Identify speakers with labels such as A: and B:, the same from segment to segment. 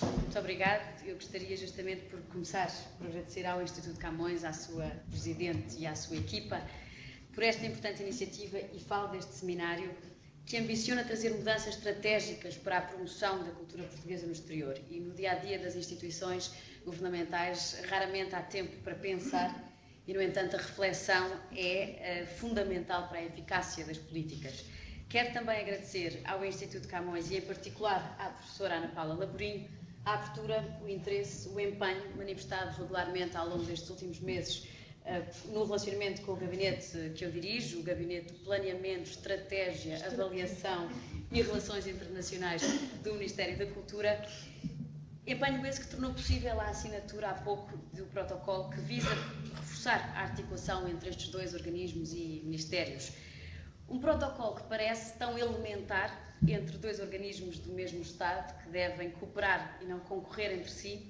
A: Muito obrigada. Eu gostaria justamente por começar por agradecer ao Instituto Camões, à sua Presidente e à sua equipa, por esta importante iniciativa e falo deste seminário que ambiciona trazer mudanças estratégicas para a promoção da cultura portuguesa no exterior. E no dia-a-dia das instituições governamentais raramente há tempo para pensar e, no entanto, a reflexão é fundamental para a eficácia das políticas. Quero também agradecer ao Instituto Camões e, em particular, à professora Ana Paula Laborinho, a abertura, o interesse, o empenho manifestado regularmente ao longo destes últimos meses no relacionamento com o gabinete que eu dirijo, o Gabinete de Planeamento, Estratégia, Avaliação e Relações Internacionais do Ministério da Cultura. Empenho esse que tornou possível a assinatura há pouco do protocolo que visa reforçar a articulação entre estes dois organismos e ministérios. Um protocolo que parece tão elementar entre dois organismos do mesmo Estado que devem cooperar e não concorrer entre si,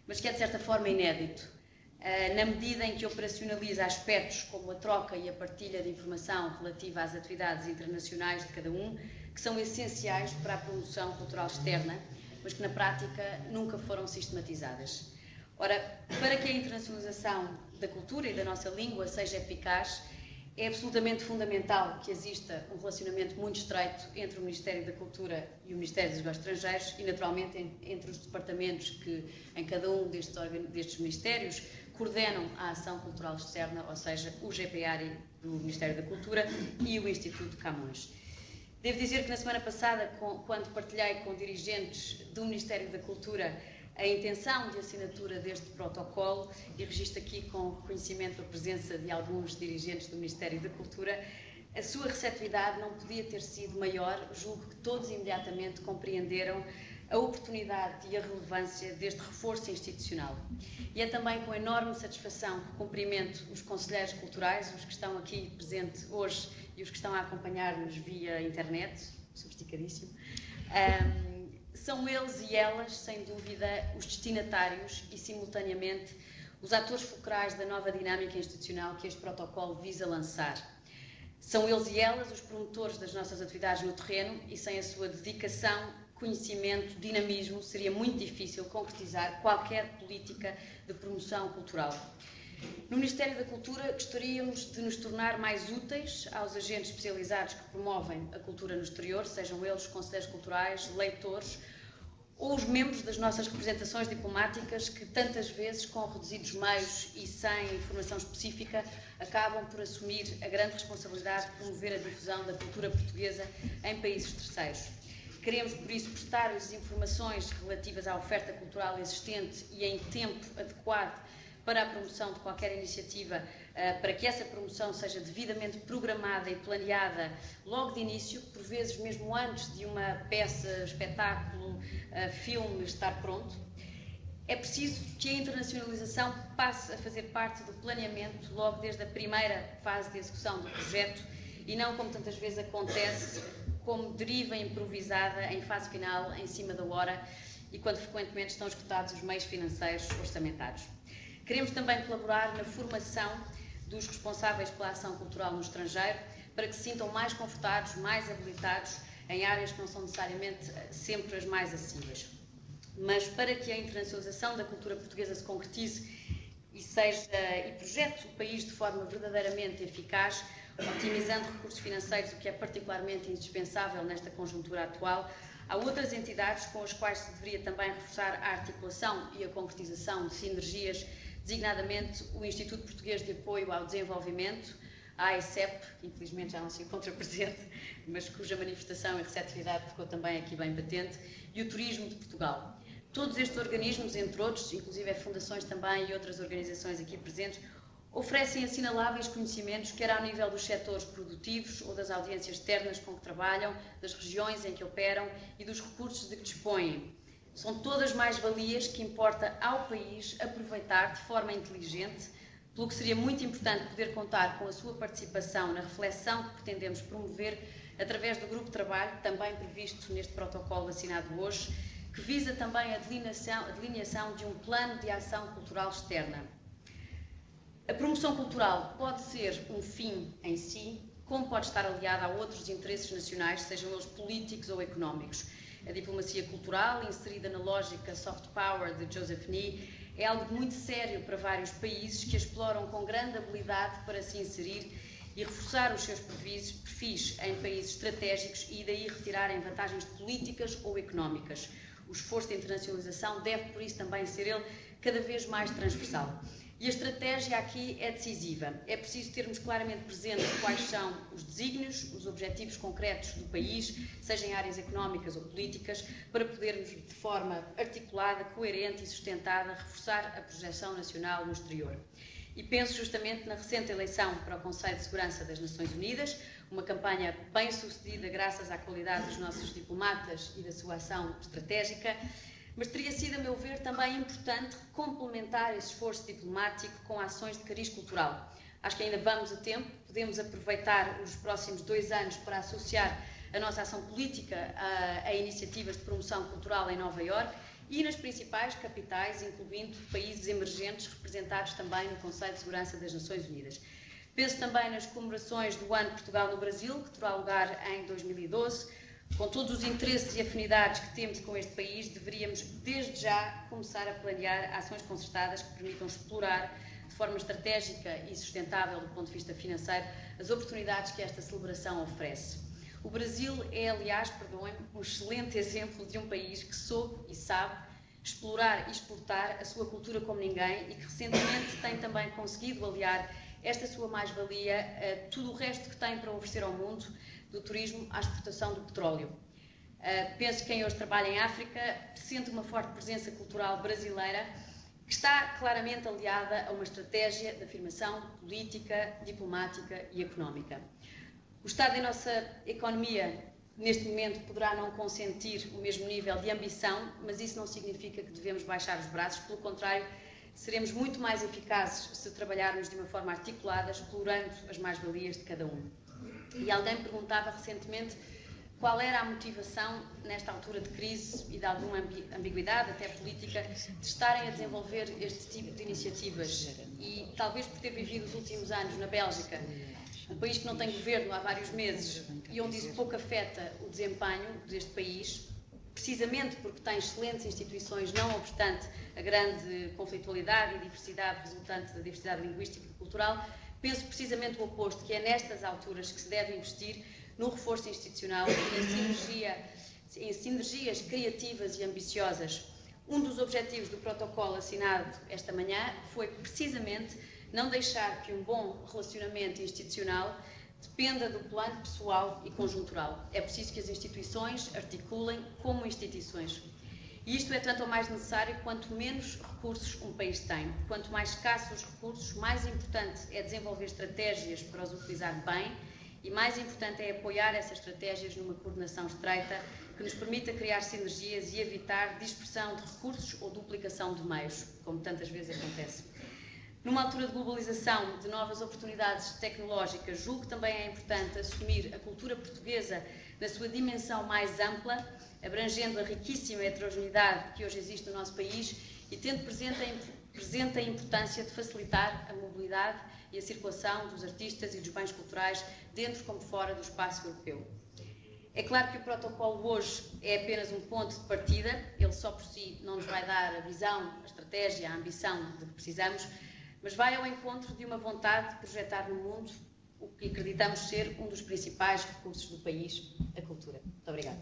A: mas que é de certa forma inédito, na medida em que operacionaliza aspectos como a troca e a partilha de informação relativa às atividades internacionais de cada um, que são essenciais para a promoção cultural externa, mas que na prática nunca foram sistematizadas. Ora, para que a internacionalização da cultura e da nossa língua seja eficaz, é absolutamente fundamental que exista um relacionamento muito estreito entre o Ministério da Cultura e o Ministério dos Negócios Estrangeiros e, naturalmente, entre os departamentos que, em cada um destes ministérios, coordenam a ação cultural externa, ou seja, o GPARI do Ministério da Cultura e o Instituto Camões. Devo dizer que na semana passada, quando partilhei com dirigentes do Ministério da Cultura a intenção de assinatura deste protocolo, e registro aqui com reconhecimento a presença de alguns dirigentes do Ministério da Cultura, a sua receptividade não podia ter sido maior. Julgo que todos imediatamente compreenderam a oportunidade e a relevância deste reforço institucional. E é também com enorme satisfação que cumprimento os conselheiros culturais, os que estão aqui presentes hoje e os que estão a acompanhar-nos via internet, sofisticadíssimo. São eles e elas, sem dúvida, os destinatários e, simultaneamente, os atores fulcrais da nova dinâmica institucional que este protocolo visa lançar. São eles e elas os promotores das nossas atividades no terreno e, sem a sua dedicação, conhecimento, dinamismo, seria muito difícil concretizar qualquer política de promoção cultural. No Ministério da Cultura, gostaríamos de nos tornar mais úteis aos agentes especializados que promovem a cultura no exterior, sejam eles conselheiros culturais, leitores ou os membros das nossas representações diplomáticas que tantas vezes, com reduzidos meios e sem informação específica, acabam por assumir a grande responsabilidade de promover a difusão da cultura portuguesa em países terceiros. Queremos, por isso, prestar-lhes informações relativas à oferta cultural existente e em tempo adequado para a promoção de qualquer iniciativa, para que essa promoção seja devidamente programada e planeada logo de início, por vezes mesmo antes de uma peça, espetáculo, filme estar pronto. É preciso que a internacionalização passe a fazer parte do planeamento logo desde a primeira fase de execução do projeto e não, como tantas vezes acontece, como deriva improvisada em fase final, em cima da hora e quando frequentemente estão esgotados os meios financeiros orçamentários. Queremos também colaborar na formação dos responsáveis pela ação cultural no estrangeiro para que se sintam mais confortados, mais habilitados em áreas que não são necessariamente sempre as mais acessíveis. Mas para que a internacionalização da cultura portuguesa se concretize e projete o país de forma verdadeiramente eficaz, otimizando recursos financeiros, o que é particularmente indispensável nesta conjuntura atual, há outras entidades com as quais se deveria também reforçar a articulação e a concretização de sinergias, designadamente o Instituto Português de Apoio ao Desenvolvimento, a AECEP, que infelizmente já não se encontra presente, mas cuja manifestação e receptividade ficou também aqui bem patente, e o Turismo de Portugal. Todos estes organismos, entre outros, inclusive fundações também e outras organizações aqui presentes, oferecem assinaláveis conhecimentos, quer ao nível dos setores produtivos ou das audiências externas com que trabalham, das regiões em que operam e dos recursos de que dispõem. São todas mais-valias que importa ao país aproveitar de forma inteligente, pelo que seria muito importante poder contar com a sua participação na reflexão que pretendemos promover através do grupo de trabalho, também previsto neste protocolo assinado hoje, que visa também a delineação de um plano de ação cultural externa. A promoção cultural pode ser um fim em si, como pode estar aliada a outros interesses nacionais, sejam eles políticos ou económicos. A diplomacia cultural, inserida na lógica soft power de Joseph Nee, é algo muito sério para vários países que a exploram com grande habilidade para se inserir e reforçar os seus perfis em países estratégicos e daí retirarem vantagens políticas ou económicas. O esforço de internacionalização deve, por isso, também ser ele cada vez mais transversal. E a estratégia aqui é decisiva. É preciso termos claramente presente quais são os desígnios, os objetivos concretos do país, seja em áreas económicas ou políticas, para podermos, de forma articulada, coerente e sustentada, reforçar a projeção nacional no exterior. E penso justamente na recente eleição para o Conselho de Segurança das Nações Unidas, uma campanha bem sucedida graças à qualidade dos nossos diplomatas e da sua ação estratégica, mas teria sido, a meu ver, também importante complementar esse esforço diplomático com ações de cariz cultural. Acho que ainda vamos a tempo, podemos aproveitar os próximos 2 anos para associar a nossa ação política a iniciativas de promoção cultural em Nova Iorque e nas principais capitais, incluindo países emergentes representados também no Conselho de Segurança das Nações Unidas. Penso também nas comemorações do Ano de Portugal no Brasil, que terá lugar em 2012. Com todos os interesses e afinidades que temos com este país, deveríamos, desde já, começar a planear ações concertadas que permitam explorar, de forma estratégica e sustentável do ponto de vista financeiro, as oportunidades que esta celebração oferece. O Brasil é, aliás, perdoem-me, um excelente exemplo de um país que soube e sabe explorar e exportar a sua cultura como ninguém e que recentemente tem também conseguido aliar esta sua mais-valia a tudo o resto que tem para oferecer ao mundo, do turismo à exportação do petróleo. Penso que quem hoje trabalha em África sente uma forte presença cultural brasileira que está claramente aliada a uma estratégia de afirmação política, diplomática e económica. O estado da nossa economia, neste momento, poderá não consentir o mesmo nível de ambição, mas isso não significa que devemos baixar os braços, pelo contrário, seremos muito mais eficazes se trabalharmos de uma forma articulada, explorando as mais-valias de cada um. E alguém perguntava recentemente qual era a motivação, nesta altura de crise e de alguma ambiguidade, até política, de estarem a desenvolver este tipo de iniciativas. E talvez por ter vivido os últimos anos na Bélgica, um país que não tem governo há vários meses e onde isso pouco afeta o desempenho deste país, precisamente porque tem excelentes instituições, não obstante a grande conflitualidade e diversidade resultante da diversidade linguística e cultural, penso precisamente o oposto, que é nestas alturas que se deve investir no reforço institucional e em sinergias criativas e ambiciosas. Um dos objetivos do protocolo assinado esta manhã foi precisamente não deixar que um bom relacionamento institucional dependa do plano pessoal e conjuntural. É preciso que as instituições articulem como instituições. E isto é tanto ou mais necessário quanto menos recursos um país tem. Quanto mais escassos os recursos, mais importante é desenvolver estratégias para os utilizar bem e mais importante é apoiar essas estratégias numa coordenação estreita que nos permita criar sinergias e evitar dispersão de recursos ou duplicação de meios, como tantas vezes acontece. Numa altura de globalização, de novas oportunidades tecnológicas, julgo que também é importante assumir a cultura portuguesa na sua dimensão mais ampla, abrangendo a riquíssima heterogeneidade que hoje existe no nosso país e tendo presente a importância de facilitar a mobilidade e a circulação dos artistas e dos bens culturais dentro como fora do espaço europeu. É claro que o protocolo hoje é apenas um ponto de partida, ele só por si não nos vai dar a visão, a estratégia, a ambição de que precisamos, mas vai ao encontro de uma vontade de projetar no mundo o que acreditamos ser um dos principais recursos do país, a cultura. Muito obrigada.